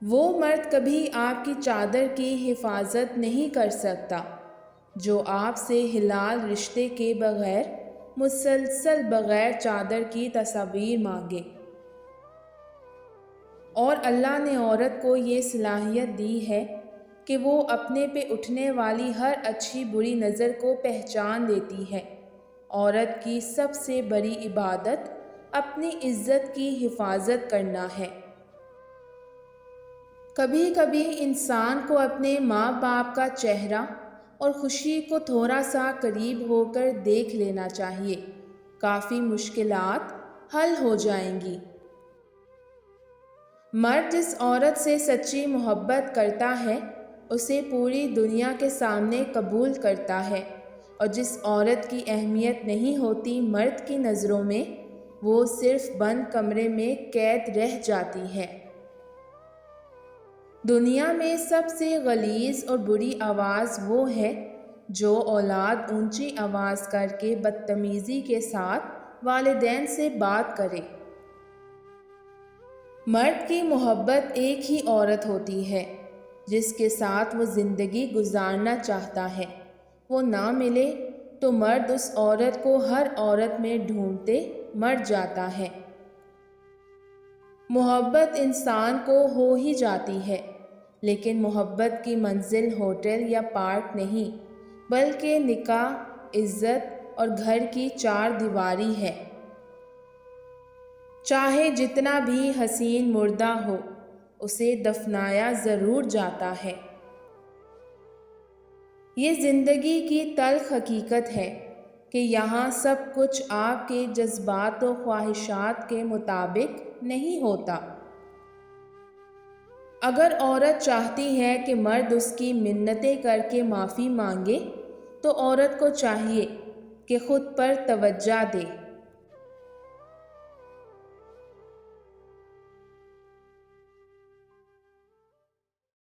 وہ مرد کبھی آپ کی چادر کی حفاظت نہیں کر سکتا جو آپ سے حلال رشتے کے بغیر مسلسل بغیر چادر کی تصاویر مانگے۔ اور اللہ نے عورت کو یہ صلاحیت دی ہے کہ وہ اپنے پہ اٹھنے والی ہر اچھی بری نظر کو پہچان لیتی ہے۔ عورت کی سب سے بڑی عبادت اپنی عزت کی حفاظت کرنا ہے۔ کبھی کبھی انسان کو اپنے ماں باپ کا چہرہ اور خوشی کو تھوڑا سا قریب ہو کر دیکھ لینا چاہیے، کافی مشکلات حل ہو جائیں گی۔ مرد جس عورت سے سچی محبت کرتا ہے اسے پوری دنیا کے سامنے قبول کرتا ہے، اور جس عورت کی اہمیت نہیں ہوتی مرد کی نظروں میں، وہ صرف بند کمرے میں قید رہ جاتی ہے۔ دنیا میں سب سے غلیظ اور بری آواز وہ ہے جو اولاد اونچی آواز کر کے بدتمیزی کے ساتھ والدین سے بات کرے۔ مرد کی محبت ایک ہی عورت ہوتی ہے جس کے ساتھ وہ زندگی گزارنا چاہتا ہے۔ وہ نہ ملے تو مرد اس عورت کو ہر عورت میں ڈھونڈتے مر جاتا ہے۔ محبت انسان کو ہو ہی جاتی ہے، لیکن محبت کی منزل ہوٹل یا پارک نہیں بلکہ نکاح، عزت اور گھر کی چار دیواری ہے۔ چاہے جتنا بھی حسین مردہ ہو، اسے دفنایا ضرور جاتا ہے۔ یہ زندگی کی تلخ حقیقت ہے کہ یہاں سب کچھ آپ کے جذبات و خواہشات کے مطابق نہیں ہوتا۔ اگر عورت چاہتی ہے کہ مرد اس کی منتیں کر کے معافی مانگے، تو عورت کو چاہیے کہ خود پر توجہ دے۔